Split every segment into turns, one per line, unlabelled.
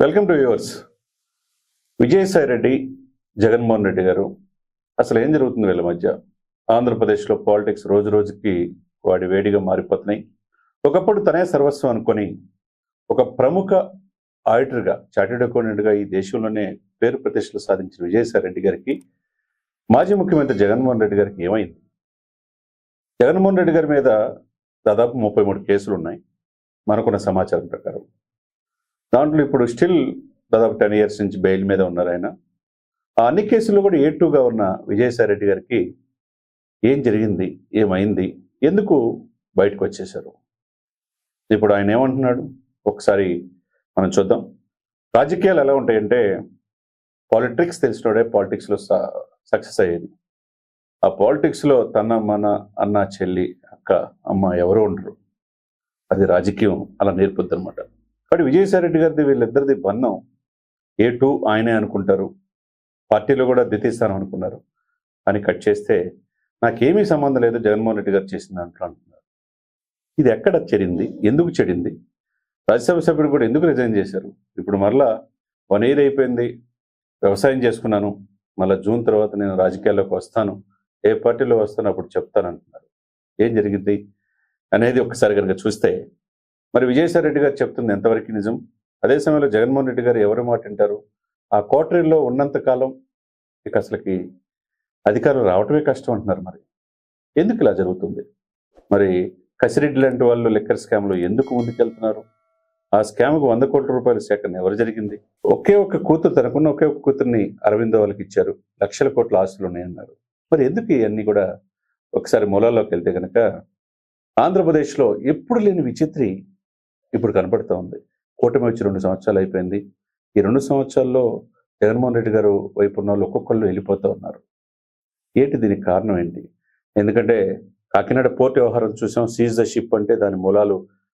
Welcome to viewers. Vijayasai Reddy, Jaganmohan Reddy గారు అసలు ఏం జరుగుతుంది వీళ్ళ మధ్య? ఆంధ్రప్రదేశ్లో పాలిటిక్స్ రోజు రోజుకి వాడి వేడిగా మారిపోతున్నాయి. ఒకప్పుడు తనే సర్వస్వం అనుకొని ఒక ప్రముఖ ఆడిటర్గా, చార్టెడ్ అకౌంటెంట్గా ఈ దేశంలోనే పేరు ప్రతిష్టలు సాధించిన విజయసాయి రెడ్డి గారికి మాజీ ముఖ్యమంత్రి జగన్మోహన్ రెడ్డి గారికి ఏమైంది? జగన్మోహన్ రెడ్డి గారి మీద దాదాపు 33 కేసులు ఉన్నాయి మనకున్న సమాచారం ప్రకారం. దాంట్లో ఇప్పుడు స్టిల్ దాదాపు 10 years నుంచి బెయిల్ మీద ఉన్నారు ఆయన. ఆ అన్ని కేసుల్లో కూడా A2గా ఉన్న విజయసాయి రెడ్డి గారికి ఏం జరిగింది, ఏమైంది, ఎందుకు బయటకు వచ్చేశారు? ఇప్పుడు ఆయన ఏమంటున్నాడు ఒకసారి మనం చూద్దాం. రాజకీయాలు ఎలా ఉంటాయంటే, పాలిటిక్స్ తెలిసినోడే పాలిటిక్స్లో సక్సెస్ అయ్యేది. ఆ పాలిటిక్స్లో తన మన అన్న చెల్లి అక్క అమ్మ ఎవరు ఉండరు. అది రాజకీయం అలా నేర్పుద్ది అనమాట. కాబట్టి విజయసాయి రెడ్డి గారిది వీళ్ళిద్దరిది బంధం A2 ఆయనే అనుకుంటారు, పార్టీలో కూడా ద్వితీయ స్థానం అనుకున్నారు. అని కట్ చేస్తే నాకేమీ సంబంధం లేదు జగన్మోహన్ రెడ్డి గారు చేసిన దాంట్లో అంటున్నారు. ఇది ఎక్కడ చెడింది, ఎందుకు చెడింది? రాజ్యసభ సభ్యుడు కూడా ఎందుకు రిజైన్ చేశారు? ఇప్పుడు మరలా 1 year అయిపోయింది, వ్యవసాయం చేసుకున్నాను, మళ్ళీ జూన్ తర్వాత నేను రాజకీయాల్లోకి వస్తాను, ఏ పార్టీలో వస్తాను అప్పుడు చెప్తాను అంటున్నారు. ఏం జరిగింది అనేది ఒకసారి కనుక చూస్తే మరి విజయసాయి రెడ్డి గారు చెప్తుంది ఎంతవరకు నిజం? అదే సమయంలో జగన్మోహన్ రెడ్డి గారు ఎవరి మాట వింటారు? ఆ కోటరీలో ఉన్నంతకాలం ఇక అసలుకి అధికారులు రావటమే కష్టం అంటున్నారు. మరి ఎందుకు ఇలా జరుగుతుంది? మరి కసిరెడ్డి లాంటి వాళ్ళు లిక్కర్ స్కామ్లో ఎందుకు ముందుకెళ్తున్నారు? ఆ స్కామ్కు 100 కోట్ల రూపాయల సేకరణ ఎవరు జరిగింది? ఒకే ఒక్క కూతురు, తనకున్న ఒకే ఒక్క కూతుర్ని అరవిందో వాళ్ళకి ఇచ్చారు, లక్షల కోట్ల ఆస్తులు ఉన్నాయన్నారు. మరి ఎందుకు ఇవన్నీ కూడా ఒకసారి మూలాల్లోకి వెళ్తే కనుక ఆంధ్రప్రదేశ్లో ఎప్పుడు లేని విచిత్రి ఇప్పుడు కనపడుతూ ఉంది. కూటమి వచ్చి 2 సంవత్సరాలు అయిపోయింది. ఈ 2 సంవత్సరాల్లో జగన్మోహన్ రెడ్డి గారు వైపు ఉన్న వాళ్ళు ఒక్కొక్కళ్ళు వెళ్ళిపోతూ ఉన్నారు. ఏంటి దీనికి కారణం ఏంటి? ఎందుకంటే కాకినాడ పోర్ట్ వ్యవహారం చూసాం, సీజ్ ద షిప్ అంటే దాని మూలాలు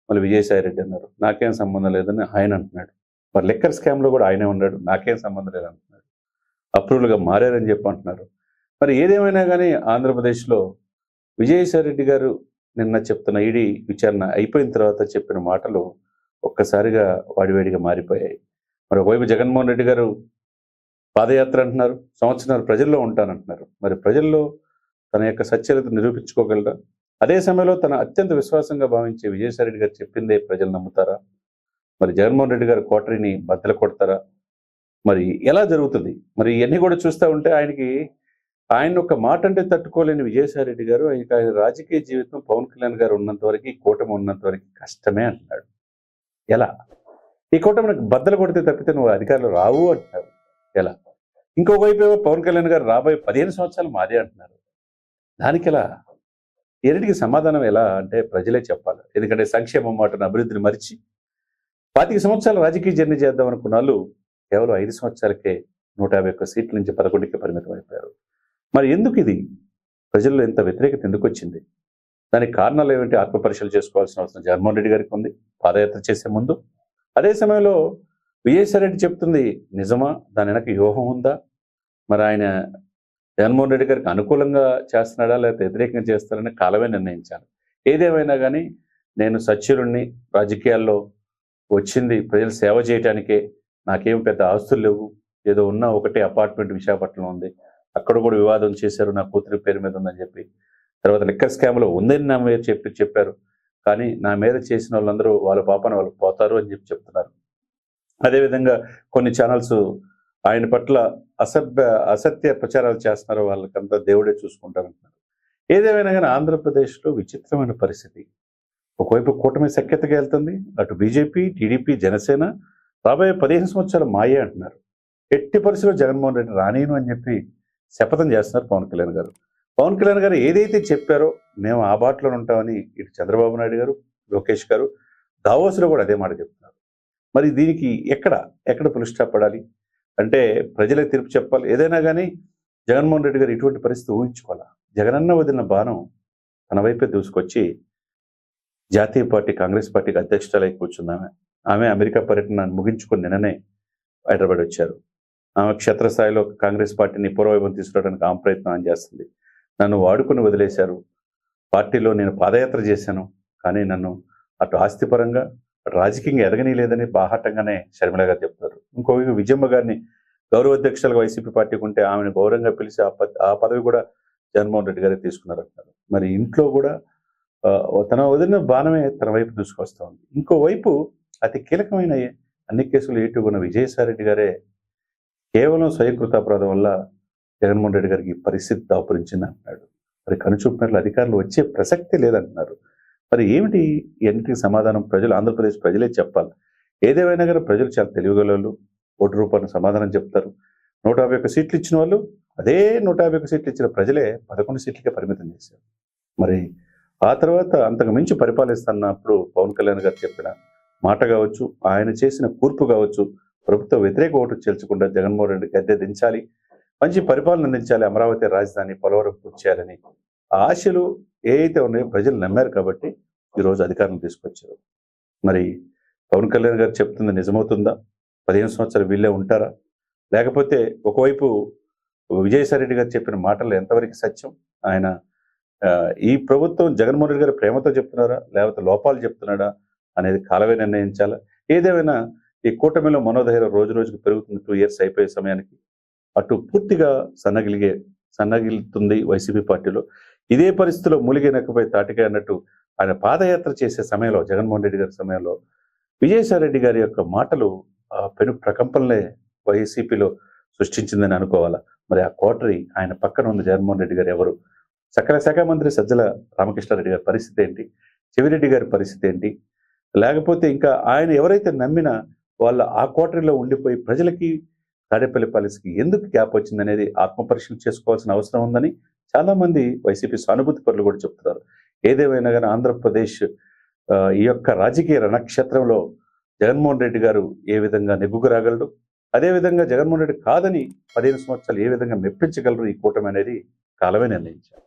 మళ్ళీ విజయసాయి రెడ్డి అన్నారు. నాకేం సంబంధం లేదని ఆయన అంటున్నాడు. మరి లిక్కర్ స్కామ్లో కూడా ఆయనే ఉన్నాడు, నాకేం సంబంధం లేదంటున్నాడు. అప్రూవల్గా మారారని చెప్పి అంటున్నారు. మరి ఏదేమైనా కానీ ఆంధ్రప్రదేశ్లో విజయసాయి రెడ్డి గారు నిన్న చెప్తున్న ఈడీ విచారణ అయిపోయిన తర్వాత చెప్పిన మాటలు ఒక్కసారిగా వాడివేడిగా మారిపోయాయి. మరి ఒకవైపు జగన్మోహన్ రెడ్డి గారు పాదయాత్ర అంటున్నారు, సంవత్సరాలు ప్రజల్లో ఉంటానంటున్నారు. మరి ప్రజల్లో తన యొక్క సత్యత నిరూపించుకోగలరా? అదే సమయంలో తన అత్యంత విశ్వాసంగా భావించే విజయసాయి రెడ్డి గారు చెప్పిందే ప్రజలు నమ్ముతారా? మరి జగన్మోహన్ రెడ్డి గారు కోటరీని బద్దలు కొడతారా? మరి ఎలా జరుగుతుంది? మరి ఇవన్నీ కూడా చూస్తూ ఉంటే ఆయన ఒక మాట అంటే తట్టుకోలేని విజయసాయి రెడ్డి గారు ఆయన రాజకీయ జీవితం పవన్ కళ్యాణ్ గారు ఉన్నంత వరకు, కూటమి ఉన్నంత వరకు కష్టమే అంటున్నాడు. ఎలా? ఈ కూటమికి బద్దలు కొడితే తప్పితే నువ్వు అధికారులు రావు అంటున్నారు. ఎలా? ఇంకొక వైపు పవన్ కళ్యాణ్ గారు రాబోయే 15 సంవత్సరాలు మాదే అంటున్నారు. దానికి ఎలా? ఎన్నిటికి సమాధానం ఎలా అంటే ప్రజలే చెప్పాలి. ఎందుకంటే సంక్షేమం మాటను, అభివృద్ధిని మరిచి 25 సంవత్సరాల రాజకీయ జర్నీ చేద్దాం అనుకున్న వాళ్ళు కేవలం 5 సంవత్సరాలకే 151 సీట్ల నుంచి 11కి పరిమితం అయిపోయారు. మరి ఎందుకు ఇది? ప్రజల్లో ఎంత వ్యతిరేకత ఎందుకు వచ్చింది? దానికి కారణాలు ఏమిటి? ఆత్మపరిశీలన చేసుకోవాల్సిన అవసరం జగన్మోహన్ రెడ్డి గారికి ఉంది పాదయాత్ర చేసే ముందు. అదే సమయంలో విజయసాయి రెడ్డి చెప్తుంది నిజమా? దాని వెనక వ్యూహం ఉందా? మరి ఆయన జగన్మోహన్ రెడ్డి గారికి అనుకూలంగా చేస్తున్నాడా లేకపోతే వ్యతిరేకంగా చేస్తారని కాలమే నిర్ణయించాలి. ఏదేమైనా కానీ నేను సచ్యురుణ్ణి, రాజకీయాల్లో వచ్చింది ప్రజలు సేవ చేయడానికే, నాకేం పెద్ద ఆస్తులు లేవు, ఏదో ఉన్న ఒకటే అపార్ట్మెంట్ విశాఖపట్నంలో ఉంది, అక్కడ కూడా వివాదం చేశారు, నా కూతురి పేరు మీద ఉందని చెప్పి. తర్వాత లిక్కర్ స్కామ్లో ఉందని నా మీద చెప్పారు, కానీ నా మీద చేసిన వాళ్ళందరూ వాళ్ళ పాపన వాళ్ళు పోతారు అని చెప్తున్నారు. అదేవిధంగా కొన్ని ఛానల్స్ ఆయన పట్ల అసత్య ప్రచారాలు చేస్తున్నారు, వాళ్ళకంతా దేవుడే చూసుకుంటారంటున్నారు. ఏదేమైనా కానీ ఆంధ్రప్రదేశ్లో విచిత్రమైన పరిస్థితి. ఒకవైపు కూటమి సఖ్యతగా వెళ్తుంది, అటు బీజేపీ, టీడీపీ, జనసేన రాబోయే 15 సంవత్సరాలు మాయే అంటున్నారు. ఎట్టి పరిస్థితుల్లో జగన్మోహన్ రెడ్డి రానిను అని చెప్పి శపథం చేస్తున్నారు పవన్ కళ్యాణ్ గారు. పవన్ కళ్యాణ్ గారు ఏదైతే చెప్పారో మేము ఆ బాటలో ఉంటామని ఇటు చంద్రబాబు నాయుడు గారు, లోకేష్ గారు దావోస్లో కూడా అదే మాట చెప్తున్నారు. మరి దీనికి ఎక్కడ పులి స్టాప్ పడాలి అంటే ప్రజలకు తీర్పు చెప్పాలి. ఏదైనా కానీ జగన్మోహన్ రెడ్డి గారు ఇటువంటి పరిస్థితి ఊహించుకోవాలా. జగనన్న వదిలిన బాణం తన వైపే దూసుకొచ్చి జాతీయ పార్టీ కాంగ్రెస్ పార్టీకి అధ్యక్షురాలై కూర్చుందామె. ఆమె అమెరికా పర్యటన ముగించుకుని నిన్ననే హైదరాబాద్ వచ్చారు. ఆమె క్షేత్రస్థాయిలో కాంగ్రెస్ పార్టీని పూర్వవైభవం తీసుకురావడానికి ఆమె ప్రయత్నం చేస్తుంది. నన్ను వాడుకుని వదిలేశారు, పార్టీలో నేను పాదయాత్ర చేశాను, కానీ నన్ను అటు ఆస్తిపరంగా రాజకీయంగా ఎదగనీయలేదని బాహాటంగానే షర్మిల గారు చెప్తున్నారు. ఇంకోవైపు విజయమ్మ గారిని గౌరవ అధ్యక్షులుగా వైసీపీ పార్టీకి ఉంటే ఆమెను గౌరవంగా పిలిచి ఆ పదవి కూడా జగన్మోహన్ రెడ్డి గారే తీసుకున్నారంటున్నారు. మరి ఇంట్లో కూడా తన వదిలిన బాణమే తన వైపు దూసుకొస్తా ఉంది. ఇంకోవైపు అతి కీలకమైన అన్ని కేసులు ఏటుకున్న విజయసాయిరెడ్డి గారే కేవలం స్వయంకృతాపరాధం వల్ల జగన్మోహన్ రెడ్డి గారికి ఈ పరిస్థితి దాపురించింది అంటున్నాడు. మరి కనుచూపినట్లు అధికారులు వచ్చే ప్రసక్తే లేదంటున్నారు. మరి ఏమిటి ఎన్నిటికి సమాధానం ప్రజలు, ఆంధ్రప్రదేశ్ ప్రజలే చెప్పాలి. ఏదేమైనా కానీ ప్రజలు చాలా తెలివిగలవాళ్ళు, ఓటు రూపాయలు సమాధానం చెప్తారు. 151 సీట్లు ఇచ్చిన వాళ్ళు అదే 151 సీట్లు ఇచ్చిన ప్రజలే 11 సీట్లకే పరిమితం చేశారు. మరి ఆ తర్వాత అంతకు మించి పరిపాలిస్తున్నప్పుడు పవన్ కళ్యాణ్ గారు చెప్పిన మాట కావచ్చు, ఆయన చేసిన కూర్పు కావచ్చు, ప్రభుత్వ వ్యతిరేక ఓటు చేల్చకుండా జగన్మోహన్ రెడ్డి గద్దె దించాలి, మంచి పరిపాలన అందించాలి, అమరావతి రాజధాని పోలవరం పూర్తి చేయాలని ఆ ఆశలు ఏవైతే ఉన్నాయో ప్రజలు నమ్మారు కాబట్టి ఈరోజు అధికారం తీసుకొచ్చారు. మరి పవన్ కళ్యాణ్ గారు చెప్తుంది నిజమవుతుందా? 15 సంవత్సరాలు వీళ్ళే ఉంటారా? లేకపోతే ఒకవైపు విజయసాయిరెడ్డి గారు చెప్పిన మాటలు ఎంతవరకు సత్యం? ఆయన ఈ ప్రభుత్వం జగన్మోహన్ రెడ్డి గారు ప్రేమతో చెప్తున్నారా లేకపోతే లోపాలు చెప్తున్నాడా అనేది కాలమే నిర్ణయించాలా. ఏదేమైనా ఈ కూటమిలో మనోధైర్యం రోజు రోజుకు పెరుగుతుంది. 2 ఇయర్స్ అయిపోయే సమయానికి అటు పూర్తిగా సన్నగిలుతుంది వైసీపీ పార్టీలో. ఇదే పరిస్థితిలో మూలిగైనకపోయి తాటికే అన్నట్టు ఆయన పాదయాత్ర చేసే సమయంలో, జగన్మోహన్ రెడ్డి గారి సమయంలో విజయసాయిరెడ్డి గారి యొక్క మాటలు పెను ప్రకంపనలే వైసీపీలో సృష్టించిందని అనుకోవాలా. మరి ఆ కోటరి ఆయన పక్కన ఉన్న జగన్మోహన్ రెడ్డి గారు ఎవరు? సకల శాఖ మంత్రి సజ్జల రామకృష్ణారెడ్డి గారి పరిస్థితి ఏంటి? చెవిరెడ్డి గారి పరిస్థితి ఏంటి? లేకపోతే ఇంకా ఆయన ఎవరైతే నమ్మినా వాళ్ళ ఆ కోటరీలో ఉండిపోయి ప్రజలకి, తాడేపల్లి ప్యాలెస్కి ఎందుకు గ్యాప్ వచ్చిందనేది ఆత్మపరిశీలన చేసుకోవాల్సిన అవసరం ఉందని చాలామంది వైసీపీ సానుభూతి పరులు కూడా చెప్తున్నారు. ఏదేమైనా కానీ ఆంధ్రప్రదేశ్ ఈ యొక్క రాజకీయ రణక్షేత్రంలో జగన్మోహన్ రెడ్డి గారు ఏ విధంగా నెగ్గుకు రాగలడు, అదేవిధంగా జగన్మోహన్ రెడ్డి కాదని 15 సంవత్సరాలు ఏ విధంగా మెప్పించగలరు ఈ కూటమి అనేది కాలమే నిర్ణయించారు.